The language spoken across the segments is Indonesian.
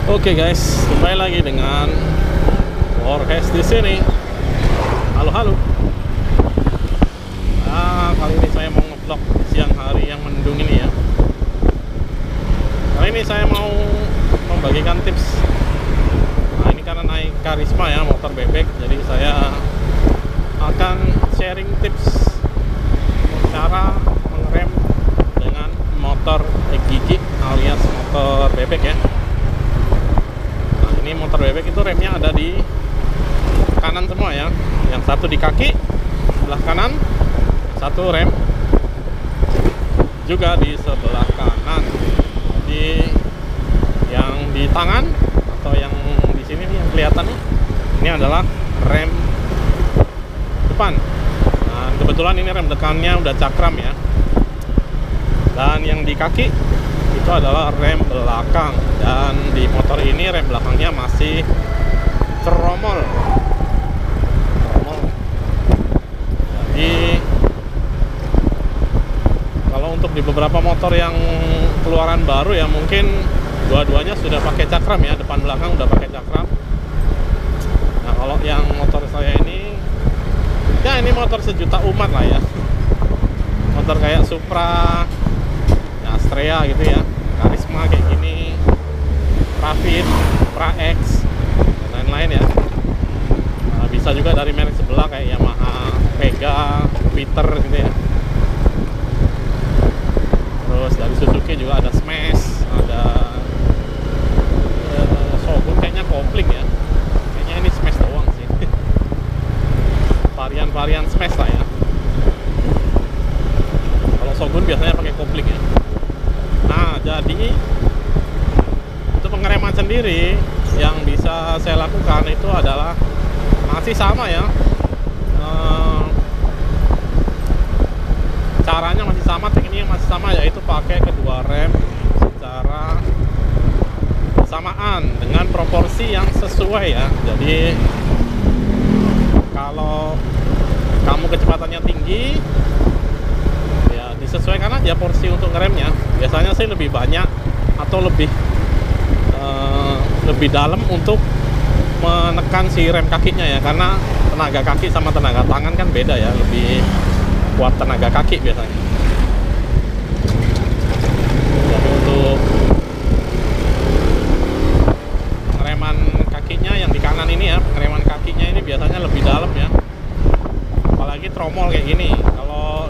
Oke guys, kembali lagi dengan Warhes di sini. Halo halo. Kali ini saya mau nge-vlog siang hari yang mendung ini ya. Kali ini saya mau membagikan tips. Nah, ini karena naik Karisma ya, motor bebek, jadi saya akan sharing tips cara mengerem dengan motor gigi alias motor bebek ya. Ini motor bebek itu remnya ada di kanan semua ya. Yang satu di kaki sebelah kanan, satu rem juga di sebelah kanan. Jadi yang di tangan atau yang di sini nih yang kelihatan nih, ini adalah rem depan. Nah, kebetulan ini rem depannya udah cakram ya. Dan yang di kaki itu adalah rem belakang, dan di motor ini rem belakangnya masih tromol. Jadi kalau untuk di beberapa motor yang keluaran baru ya mungkin dua-duanya sudah pakai cakram ya, depan belakang udah pakai cakram. Nah kalau yang motor saya ini ya, ini motor sejuta umat lah ya, motor kayak Supra, Astrea gitu ya, Karisma kayak gini, Rapid, Pra X, dan lain-lain ya. Bisa juga dari merek sebelah kayak Yamaha, Vega, Jupiter gitu ya. Terus dari Suzuki juga ada Smash, ada Shogun kayaknya kopling ya. Kayaknya ini Smash doang sih. Varian-varian Smash lah ya. Kalau Shogun biasanya pakai kopling ya. Nah, jadi itu pengereman sendiri yang bisa saya lakukan itu adalah masih sama ya. Caranya masih sama, tekniknya masih sama, yaitu pakai kedua rem secara bersamaan dengan proporsi yang sesuai ya. Jadi kalau kamu kecepatannya tinggi, disesuaikan aja porsi untuk ngeremnya. Biasanya sih lebih banyak atau lebih dalam untuk menekan si rem kakinya ya, karena tenaga kaki sama tenaga tangan kan beda ya, lebih kuat tenaga kaki biasanya. Jadi untuk pengereman kakinya yang di kanan ini ya, pengereman kakinya ini biasanya lebih dalam ya, apalagi tromol kayak gini. Kalau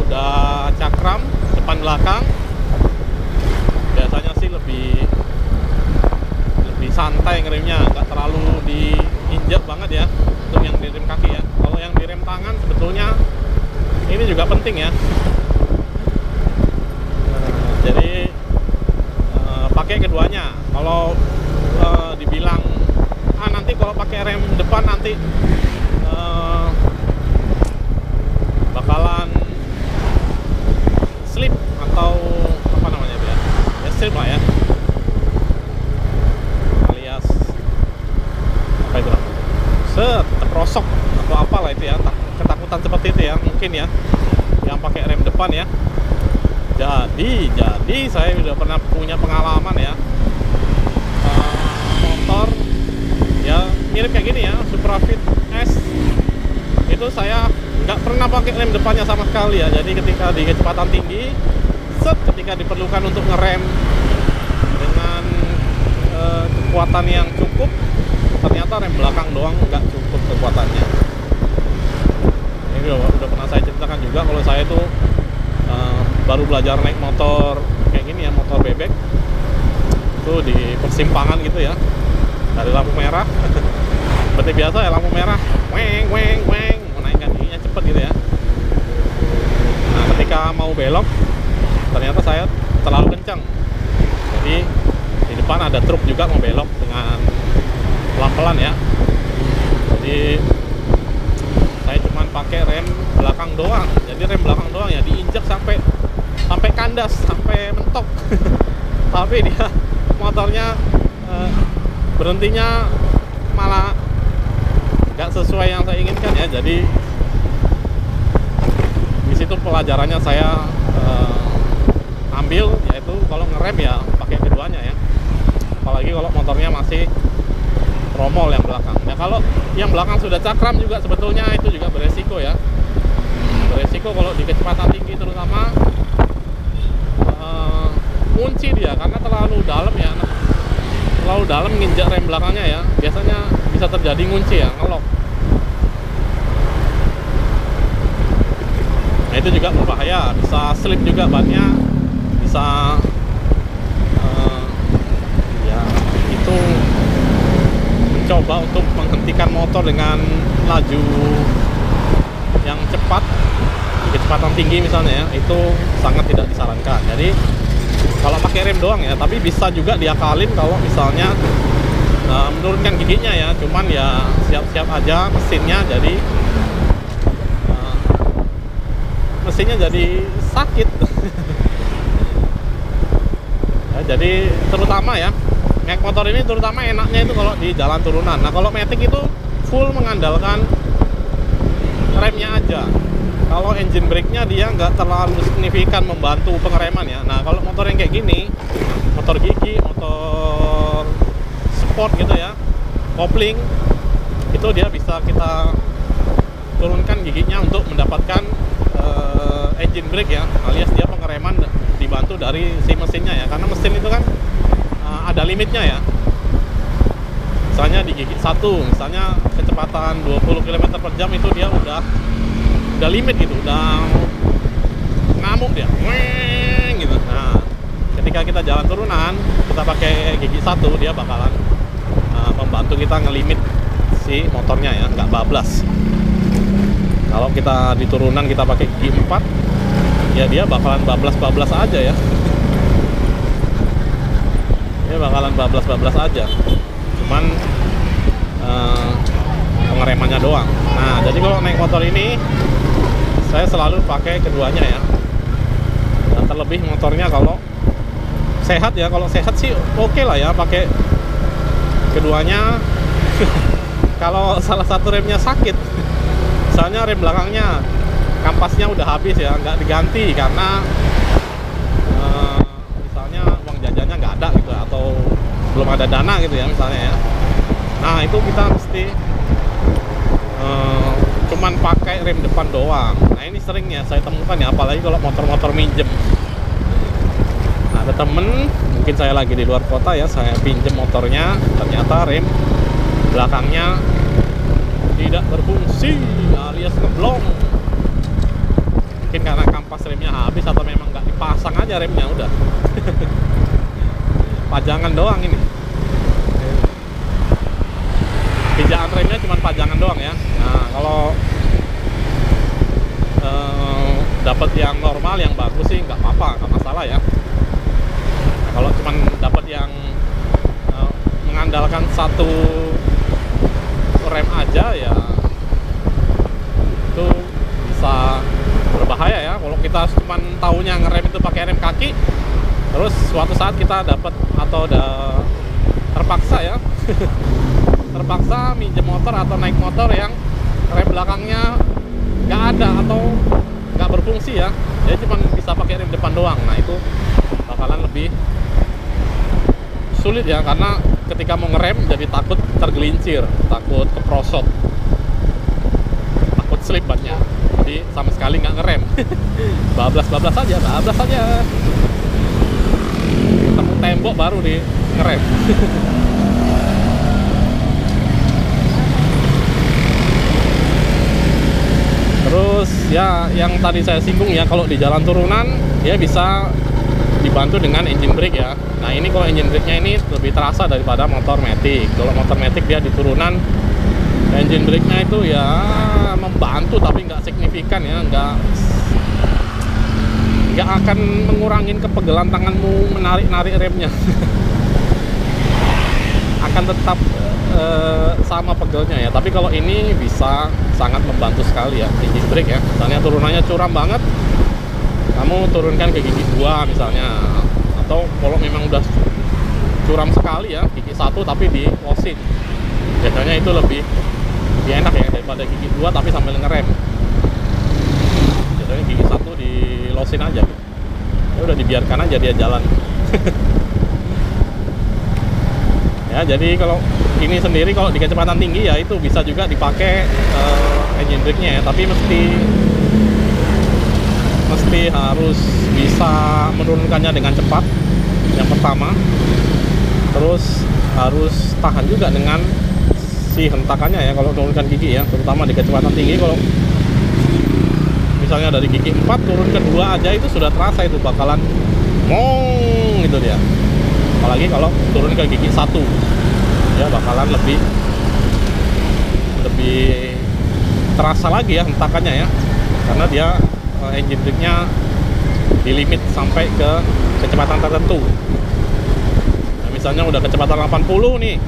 udah cakram depan belakang biasanya sih lebih santai ngeremnya, nggak terlalu diinjak banget ya untuk yang di rem kaki ya. Kalau yang di rem tangan sebetulnya ini juga penting ya. Jadi pakai keduanya. Kalau dibilang nanti kalau pakai rem depan nanti bakalan slip atau apa namanya ya, slip lah ya, alias apa itu, terprosok atau apalah itu ya, ketakutan seperti itu ya mungkin ya, yang pakai rem depan ya. Jadi saya udah pernah punya pengalaman ya, motor ya mirip kayak gini ya, Supra Fit S itu saya nggak pernah pakai rem depannya sama sekali ya. Jadi ketika di kecepatan tinggi, ketika diperlukan untuk ngerem dengan kekuatan yang cukup, ternyata rem belakang doang nggak cukup kekuatannya. Ini udah pernah saya ceritakan juga kalau saya tuh baru belajar naik motor kayak gini ya, motor bebek itu di persimpangan gitu ya, dari lampu merah seperti biasa ya, lampu merah weng weng weng, menaikkan giginya cepet gitu ya. Nah ketika mau belok ternyata saya terlalu kencang, jadi di depan ada truk juga mau belok dengan pelan-pelan ya. Jadi saya cuman pakai rem belakang doang, jadi rem belakang doang ya, diinjak sampai kandas, sampai mentok. Tapi dia motornya berhentinya malah nggak sesuai yang saya inginkan ya. Jadi di situ pelajarannya saya ambil, yaitu kalau ngerem ya pakai keduanya ya. Apalagi apalagi kalau motornya masih tromol yang belakang. Nah kalau yang belakang sudah cakram juga sebetulnya itu juga beresiko ya, beresiko kalau di kecepatan tinggi terutama kunci dia karena terlalu dalam ya, terlalu dalam nginjak rem belakangnya ya, biasanya bisa terjadi ngunci ya, ngelok. Nah itu juga berbahaya, bisa slip juga bannya, bisa ya itu mencoba untuk menghentikan motor dengan laju yang cepat di kecepatan tinggi misalnya ya, itu sangat tidak disarankan. Jadi kalau pakai rem doang ya, tapi bisa juga diakalin kalau misalnya menurunkan giginya ya, cuman ya siap-siap aja mesinnya jadi sakit. Ya, jadi terutama ya naik motor ini terutama enaknya itu kalau di jalan turunan. Nah kalau Matic itu full mengandalkan remnya aja. Kalau engine brake-nya dia nggak terlalu signifikan membantu pengereman ya. Nah kalau motor yang kayak gini, motor gigi, motor sport gitu ya, kopling, itu dia bisa kita turunkan giginya untuk mendapatkan engine brake ya, alias dia pengereman dibantu dari si mesinnya ya. Karena mesin itu kan ada limitnya ya. Misalnya di gigi 1, misalnya kecepatan 20 km per jam itu dia udah limit gitu, udah ngamuk dia, weng gitu. Nah, ketika kita jalan turunan, kita pakai gigi 1, dia bakalan membantu kita ngelimit si motornya ya, nggak bablas. Kalau kita di turunan kita pakai gigi 4, ya dia bakalan bablas-bablas aja ya. Dia bakalan bablas-bablas aja. Cuman pengeremannya doang. Nah, jadi kalau naik motor ini saya selalu pakai keduanya ya. Dan terlebih motornya kalau sehat ya, kalau sehat sih oke lah ya pakai keduanya. Kalau salah satu remnya sakit, misalnya rem belakangnya kampasnya udah habis ya, nggak diganti karena misalnya uang jajannya nggak ada gitu, atau belum ada dana gitu ya misalnya ya. Nah itu kita mesti cuman pakai rem depan doang. Nah ini sering ya saya temukan ya, apalagi kalau motor-motor minjem. Nah ada temen, mungkin saya lagi di luar kota ya, saya pinjem motornya, ternyata rem belakangnya tidak berfungsi alias ngeblong. Mungkin karena kampas remnya habis atau memang nggak dipasang aja remnya, udah. Pajangan doang ini. Pijakan remnya cuma pajangan doang ya. Nah kalau dapat yang normal yang bagus sih nggak apa-apa, nggak masalah ya. Nah, kalau cuma dapat yang mengandalkan satu rem aja ya, itu bisa berbahaya ya. Kalau kita cuma taunya ngerem itu pakai rem kaki, terus suatu saat kita dapat atau terpaksa ya terpaksa minjem motor atau naik motor yang rem belakangnya nggak ada atau nggak berfungsi ya, jadi cuma bisa pakai rem depan doang. Nah itu bakalan lebih sulit ya, karena ketika mau ngerem jadi takut tergelincir, takut keprosot, takut slip bannya, jadi sama sekali nggak ngerem. bablas aja ketemu tembok baru di ngerem. Terus ya yang tadi saya singgung ya, kalau di jalan turunan dia bisa dibantu dengan engine brake ya. Nah ini kalau engine brake-nya ini lebih terasa daripada motor Matic. Kalau motor Matic dia di turunan engine brake-nya itu ya membantu tapi nggak signifikan ya, nggak akan mengurangin kepegelan tanganmu menarik remnya. Akan tetap sama pegelnya ya. Tapi kalau ini bisa sangat membantu sekali ya engine brake ya. Misalnya turunannya curam banget, kamu turunkan ke gigi 2 misalnya, atau kalau memang udah curam sekali ya gigi 1 tapi di losin, biasanya itu lebih enak ya daripada gigi 2 tapi sambil ngerem. Biasanya gigi 1 di losin aja gitu. Ya udah dibiarkan aja dia jalan. Ya, jadi kalau ini sendiri kalau di kecepatan tinggi ya itu bisa juga dipakai engine brake-nya ya, tapi mesti harus bisa menurunkannya dengan cepat yang pertama, terus harus tahan juga dengan si hentakannya ya kalau turunkan gigi ya, terutama di kecepatan tinggi. Kalau misalnya dari gigi 4 turun ke 2 aja itu sudah terasa itu bakalan mong gitu dia. Apalagi kalau turun ke gigi 1 ya bakalan lebih terasa lagi ya hentakannya ya, karena dia engine brake-nya di limit sampai ke kecepatan tertentu. Nah, misalnya udah kecepatan 80 nih,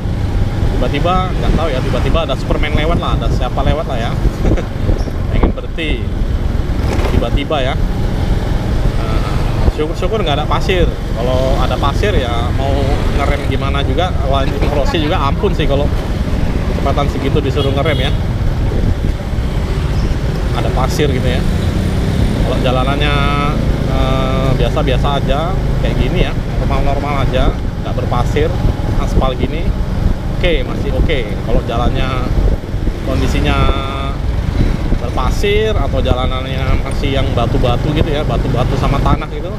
tiba-tiba nggak tahu ya, tiba-tiba ada Superman lewat lah, ada siapa lewat lah ya pengen berhenti tiba-tiba ya. Syukur-syukur nggak ada pasir. Kalau ada pasir ya mau ngerem gimana juga, lanjut ngerosi juga ampun sih kalau kecepatan segitu disuruh ngerem ya. Ada pasir gitu ya. Kalau jalanannya biasa-biasa aja kayak gini ya, normal-normal aja, nggak berpasir, aspal gini, oke, masih oke. Kalau jalannya kondisinya berpasir atau jalanannya masih yang batu-batu gitu ya, batu-batu sama tanah gitu,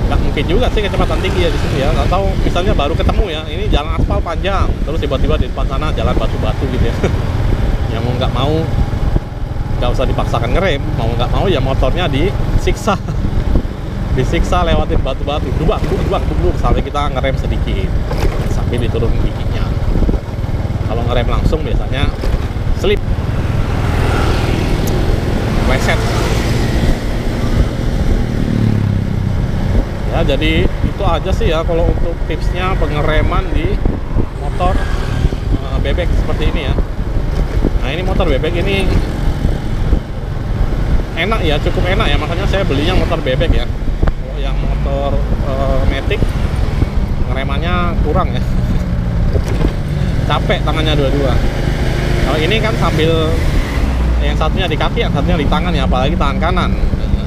nggak mungkin juga sih kecepatan tinggi ya di sini ya. Nggak tahu, misalnya baru ketemu ya, ini jalan aspal panjang, terus tiba-tiba di depan sana jalan batu-batu gitu ya. Ya mau nggak mau, nggak usah dipaksakan ngerem, mau nggak mau ya motornya disiksa lewatin batu-batu, dua sampai kita ngerem sedikit sampai diturun giginya. Kalau ngerem langsung biasanya slip, reset ya. Jadi itu aja sih ya kalau untuk tipsnya pengereman di motor bebek seperti ini ya. Nah, ini motor bebek ini enak ya, cukup enak ya, makanya saya belinya motor bebek ya. Kalau yang motor matic ngeremannya kurang ya capek tangannya dua-dua. Kalau ini kan sambil yang satunya di kaki, yang satunya di tangan ya, apalagi tangan kanan,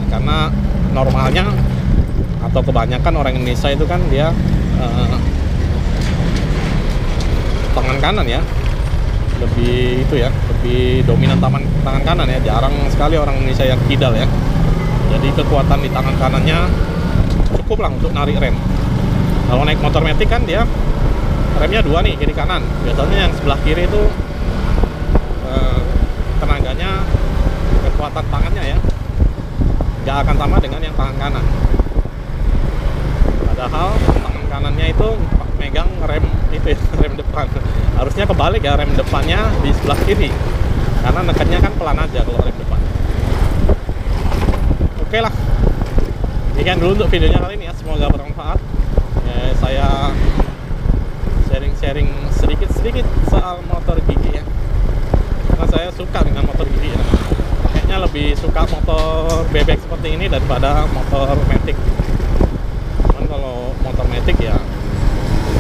karena normalnya atau kebanyakan orang Indonesia itu kan dia tangan kanan ya, lebih itu ya, lebih dominan tangan kanan ya. Jarang sekali orang Indonesia yang kidal ya, jadi kekuatan di tangan kanannya cukup lah untuk narik rem. Kalau naik motor matic kan dia remnya dua nih, kiri kanan. Biasanya yang sebelah kiri itu tenaganya, kekuatan tangannya ya nggak akan sama dengan yang tangan kanan. Padahal tangan kanannya itu megang rem itu ya, rem depan. Harusnya kebalik ya, rem depannya di sebelah kiri, karena nekannya kan pelan aja kalau rem depan. Oke lah, demikian dulu untuk videonya kali ini ya, semoga bermanfaat ya. Saya sharing sedikit soal motor gigi ya, karena saya suka dengan motor gigi ya. Kayaknya lebih suka motor bebek seperti ini daripada motor matic. Cuman kalau motor matic ya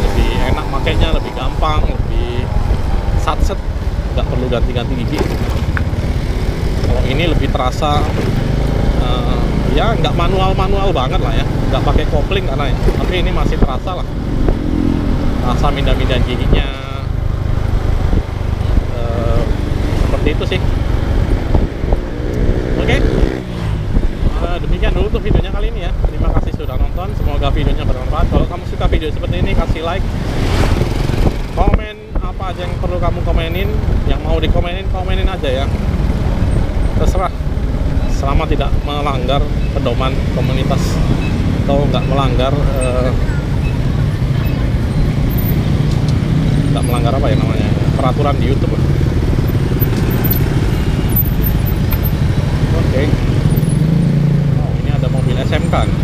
lebih enak makainya, lebih gampang, lebih satset, nggak perlu ganti-ganti gigi. Kalau ini lebih terasa ya nggak manual banget lah ya, nggak pakai kopling karena ya, tapi ini masih terasa lah, rasa mindah-mindahan giginya seperti itu sih. Oke. Demikian dulu untuk videonya kali ini ya. Terima kasih sudah nonton, semoga videonya bermanfaat. Kalau kamu suka video seperti ini, kasih like, komen apa aja yang perlu kamu komenin, yang mau dikomenin, komenin aja ya, terserah, selama tidak melanggar pedoman komunitas atau nggak melanggar apa ya namanya, peraturan di YouTube. Oke. Oh, ini ada mobil SMK nih.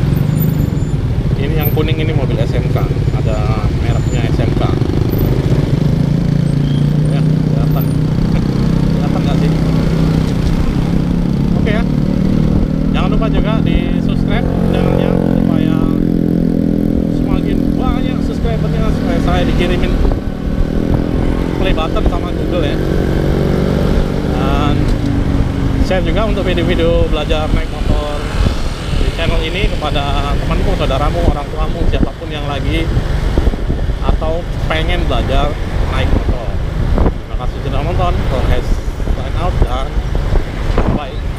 Ini yang kuning ini mobil SMK, ada mereknya SMK ya, kelihatan nggak sih? Oke ya, jangan lupa juga di subscribe channelnya supaya semakin banyak subscribernya, supaya saya dikirimin play button sama Google ya. Dan share juga untuk video-video belajar naik motor di channel ini kepada temanmu, saudaramu, orang tuamu, siapapun yang lagi atau pengen belajar naik motor. Terima kasih sudah nonton. Progress sign out dan bye.